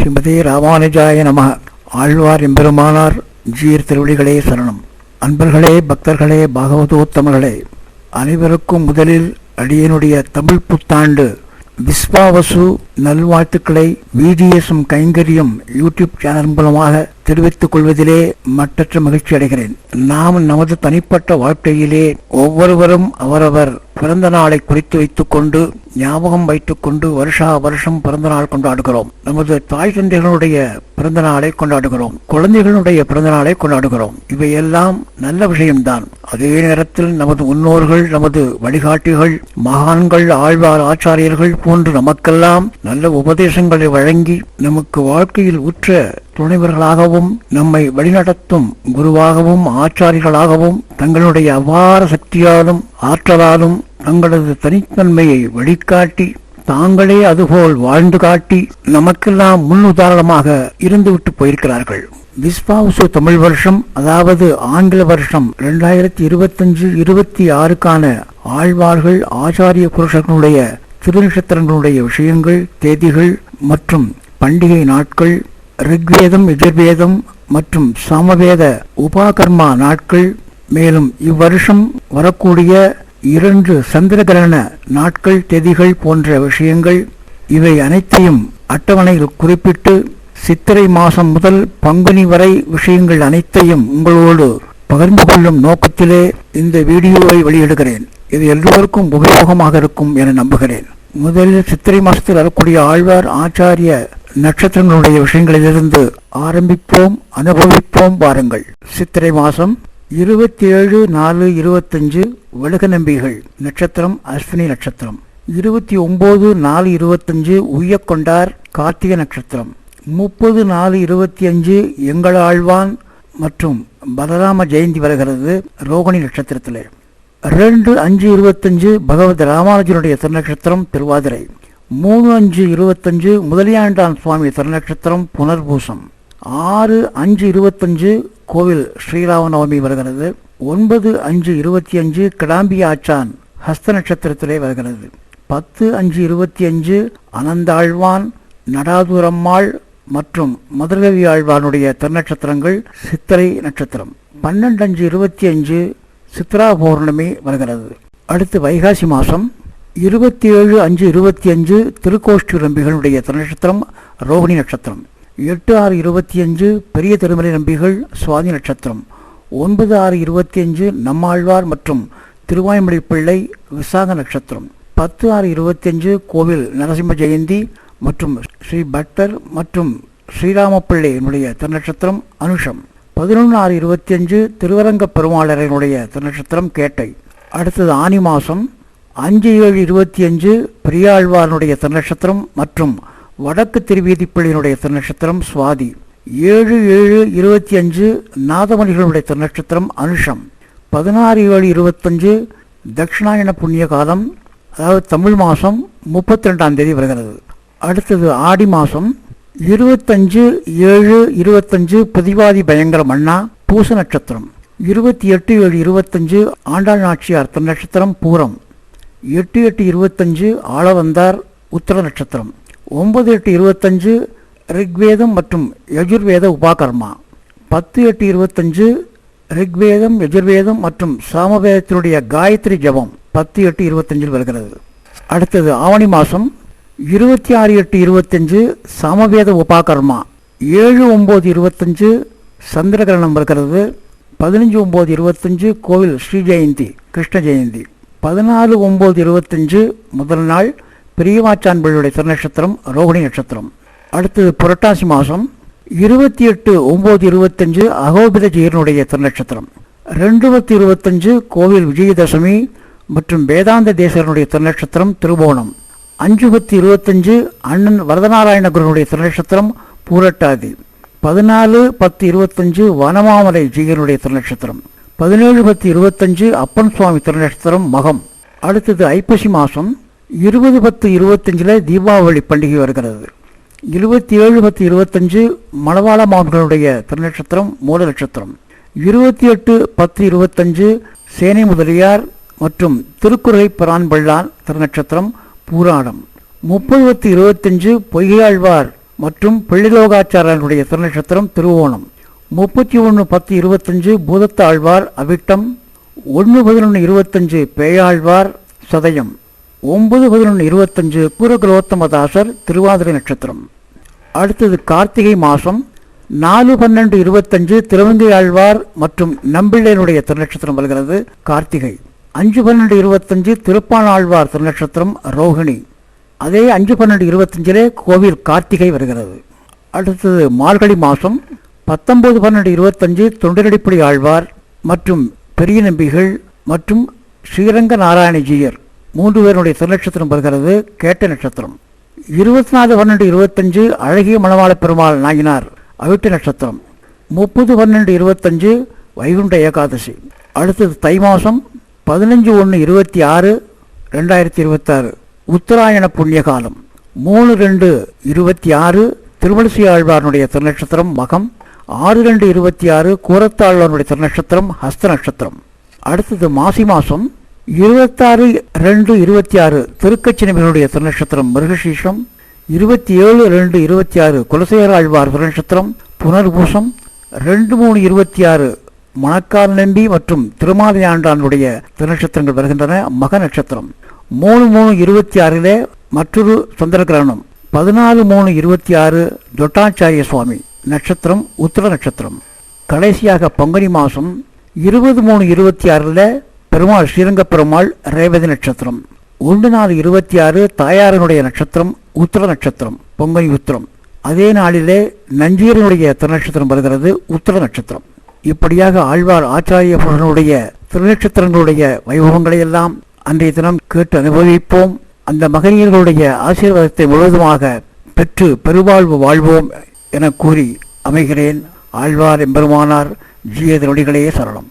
ஸ்ரீமதே ராமானுஜாய நமः. ஆழ்வார் எம்பெருமானார் ஜீர் திருவடிகளே சரணம். அன்பர்களே, பக்தர்களே, பாகவதோத்தமர்களே, அனைவருக்கும் முதலில் அடியனுடைய தமிழ் புத்தாண்டு விஸ்வாவசு நல்வாழ்த்துக்களை VGSM கைங்கரியம் யூடியூப் சேனல் மூலமாக தெரிவித்துக் கொள்வதிலே மற்றற்ற மகிழ்ச்சி அடைகிறேன். நாம் நமது தனிப்பட்ட வாழ்க்கையிலே ஒவ்வொருவரும் அவரவர் பிறந்த நாளை குறித்து வைத்துக் கொண்டு ஞாபகம் வைத்துக் கொண்டு வருஷா வருஷம் பிறந்த நாள் கொண்டாடுகிறோம். நமது தாய் தந்தைகளுடைய பிறந்த நாளை கொண்டாடுகிறோம், குழந்தைகளுடைய பிறந்த நாளை கொண்டாடுகிறோம். இவையெல்லாம் நல்ல விஷயம்தான். அதே நேரத்தில் நமது முன்னோர்கள், நமது வழிகாட்டிகள், மகான்கள், ஆழ்வார் ஆச்சாரியர்கள் போன்று நமக்கெல்லாம் நல்ல உபதேசங்களை வழங்கி நமக்கு வாழ்க்கையில் உற்ற துணைவர்களாகவும் நம்மை வழிநடத்தும் குருவாகவும் ஆச்சாரிகளாகவும் தங்களுடைய அபார சக்தியாலும் ஆற்றலாலும் தங்களது தனித்தன்மையை வழிகாட்டி தாங்களே அதுபோல் வாழ்ந்து காட்டி நமக்கெல்லாம் முன்னுதாரணமாக இருந்துவிட்டு போயிருக்கிறார்கள். விஸ்வாவசு தமிழ் வருஷம், அதாவது ஆங்கில வருஷம் 2025-26க்கான ஆழ்வார்கள் ஆச்சாரிய புருஷர்களுடைய திருநட்சத்திரங்களுடைய விஷயங்கள், தேதிகள் மற்றும் பண்டிகை நாட்கள், ரிக்வேதம், எஜுர்வேதம் மற்றும் சாமவேத உபாகர்மா நாட்கள், மேலும் இவ்வருஷம் வரக்கூடிய 2 சந்திரகிரகண நாட்கள், தேதிகள் போன்ற விஷயங்கள், இவை அனைத்தையும் அட்டவணையில் குறிப்பிட்டு சித்திரை மாதம் முதல் பங்குனி வரை விஷயங்கள் அனைத்தையும் உங்களோடு பகிர்ந்து கொள்ளும் நோக்கத்திலே இந்த வீடியோவை வெளியிடுகிறேன். இது எல்லோருக்கும் உபயோகமாக இருக்கும் என நம்புகிறேன். முதலில் சித்திரை மாதத்தில் வரக்கூடிய ஆழ்வார் ஆச்சாரிய நட்சத்திரங்களுடைய விஷயங்களிலிருந்து ஆரம்பிப்போம், அனுபவிப்போம். வாருங்கள். சித்திரை மாதம் 27/4/25 வடுக நம்பிகள் நட்சத்திரம் அஸ்வினி நட்சத்திரம். 29/4/25 உய்யக்கொண்டார் கார்த்திகை நட்சத்திரம். 30/4/25 எங்களாழ்வான் மற்றும் பலராம ஜெயந்தி வருகிறது ரோகிணி நட்சத்திரத்திலே. 2/5/25 பகவத் ராமானுஜனுடைய திருநட்சத்திரம் திருவாதிரை. 3/5/25 முதலியாண்டான் சுவாமி திருநட்சத்திரம் புனர்பூசம். 6/5/25 கோவில் ஸ்ரீராமநவமி வருகிறது. 9/5/25 கிடாம்பி ஆச்சான் ஹஸ்த நட்சத்திரத்திலே வருகிறது. 10/5/25 அனந்தாழ்வான், நடாதுரம்மாள் மற்றும் மதுரகவி ஆழ்வானுடைய திருநட்சத்திரங்கள் சித்திரை நட்சத்திரம். 12/5/25 சித்ரா பௌர்ணமி வருகிறது. அடுத்து வைகாசி மாதம் 27/5/25 திருக்கோஷ்டி நம்பிகளுடைய திருநட்சத்திரம் ரோகிணி நட்சத்திரம். 8/6/25 பெரிய திருமலை நம்பிகள் சுவாதி நட்சத்திரம். 9/6/25 நம்மாழ்வார் மற்றும் திருவாய்மொழி பிள்ளை விசாக நட்சத்திரம். 10/6/25 கோவில் நரசிம்ம ஜெயந்தி மற்றும் ஸ்ரீ பட்டர் மற்றும் ஸ்ரீராமப்பிள்ளையினுடைய திருநட்சத்திரம் அனுஷம். 11/6/25 திருவரங்க பெருமாளரையினுடைய திருநட்சத்திரம் கேட்டை. அடுத்தது ஆனி மாதம் 5/7/25 பெரியாழ்வாரனுடைய திருநட்சத்திரம் மற்றும் வடக்கு திருவீதிப்பிள்ளையினுடைய திருநட்சத்திரம் சுவாதி. 7/7/25 நாதமணிகளுடைய திருநட்சத்திரம் அனுஷம். 16/7/25 தட்சிணாயன புண்ணிய காலம், அதாவது தமிழ் மாதம் 32ஆம் தேதி வருகிறது. அடுத்தது ஆடி மாதம் 25/7/25 பதிவாதி பயங்கர மன்னா பூச நட்சத்திரம். 28/7/25 ஆண்டாள் நாச்சியார் திருநட்சத்திரம் பூரம். 8/8/25 ஆளவந்தார் உத்தர நட்சத்திரம். 9/8/25 ரிக்வேதம் மற்றும் யஜுர்வேத உபாகர்மா. 10/8/25 ரிக்வேதம், யஜுர்வேதம் மற்றும் சாமவேதத்தினுடைய காயத்ரி ஜபம் 10/8/25 வருகிறது. அடுத்தது ஆவணி மாதம் 26/8/25 சாமவேத உபாகர்மா. 7/9/25 சந்திரகிரகணம் வருகிறது. 15/9/25 கோவில் ஸ்ரீ ஜெயந்தி கிருஷ்ண ஜெயந்தி. 14/9/25 முதல் நாள் பெரியவாச்சான் பிள்ளையுடைய திருநட்சத்திரம் ரோகிணி நட்சத்திரம். அடுத்தது புரட்டாசி மாதம் 28/9/25 அகோபித ஜீரனுடைய திருநட்சத்திரம். 2/25 கோவில் விஜயதசமி மற்றும் வேதாந்த தேசனுடைய திருநட்சத்திரம் திருவோணம். 5/25 அண்ணன் வரதநாராயண குருனுடைய திருநட்சத்திரம் பூரட்டாதி. 14/10/25 வனமாமலை ஜீயனுடைய திருநட்சத்திரம். 17/10/25 அப்பன் சுவாமி திருநட்சத்திரம் மகம். அடுத்தது ஐப்பசி மாதம் 20/10/25 தீபாவளி பண்டிகை வருகிறது. 27/10/25 மணவாள மாமன்களுடைய திருநட்சத்திரம் மூல நட்சத்திரம். 28/10/25 சேனை முதலியார் மற்றும் திருக்குறை பிரான் பள்ளான் திருநட்சத்திரம் பூராடம். 30/10/25 பொய்யாழ்வார் மற்றும் பிள்ளைலோகாச்சாரனுடைய திருநட்சத்திரம் திருவோணம். 31/10/25 பூதத்தாழ்வார் அவிட்டம். 1/11/25 பேயாழ்வார் சதயம். 9/11/25 குரகுலோத்தமதாசர் திருவாதிரை நட்சத்திரம். அடுத்தது கார்த்திகை மாதம். 4/12/25 திருவங்கை ஆழ்வார் மற்றும் நம்பிள்ளையனுடைய திருநட்சத்திரம் வருகிறது கார்த்திகை. 5/12/25 திருப்பான் ஆழ்வார் திருநட்சத்திரம் ரோகிணி. அதே 5/12/25 கோவில் கார்த்திகை வருகிறது. அடுத்தது மார்கழி மாதம். 19/12/25 தொண்டரடிப்படி ஆழ்வார் மற்றும் பெரிய நம்பிகள் மற்றும் ஸ்ரீரங்க நாராயணஜீயர் 3 பேருடைய திருநட்சத்திரம் வருகிறது கேட்ட நட்சத்திரம். 24/12/25 அழகிய மணவாள பெருமாள் நாயனார் அவிட்ட நட்சத்திரம். 30/12/25 வைகுண்ட ஏகாதசி. அடுத்தது தை மாதம். 15/1/26 2026 உத்தராயண புண்ணிய காலம். 3/2/26 திருமலிசை ஆழ்வாருடைய திருநட்சத்திரம் மகம். 6/2/26 கூரத்தாழ்வாருடைய திருநட்சத்திரம் ஹஸ்த நட்சத்திரம். அடுத்தது மாசி மாதம். 26/2/26 திருக்கச்சினமிகளுடைய திருநட்சத்திரம் மிருகசீஷம். 27/2/26 குலசேகர ஆழ்வார் திருநட்சத்திரம் புனர்பூசம். 2/3/26 மணக்கால் நம்பி மற்றும் திருமாலை ஆண்டானுடைய திருநட்சத்திரங்கள் வருகின்றன மக நட்சத்திரம். 3/3/26 மற்றொரு சந்திர கிரகணம். 14/3/26 தொட்டாச்சாரிய சுவாமி நட்சத்திரம் உத்திர நட்சத்திரம். கடைசியாக பங்குனி மாதம். 20/3/26 பெருமாள் ஸ்ரீரங்க பெருமாள் ரேவதி நட்சத்திரம். 1/4/26 தாயாரனுடைய நட்சத்திரம் உத்திர நட்சத்திரம் பொங்கனி உத்திரம். அதே நாளிலே நஞ்சீரனுடைய திருநட்சத்திரம் வருகிறது உத்திர நட்சத்திரம். இப்படியாக ஆழ்வார் ஆச்சாரிய புருஷனுடைய திருநட்சத்திரங்களுடைய வைபவங்களை எல்லாம் அன்றைய தினம் கேட்டு அனுபவிப்போம். அந்த மகனியர்களுடைய ஆசீர்வாதத்தை முழுவதுமாக பெற்று பெருவாழ்வு வாழ்வோம் என கூறி அமைகிறேன். ஆழ்வார் எம்பெருமானார் ஜீய திருவடிகளே சரணம்.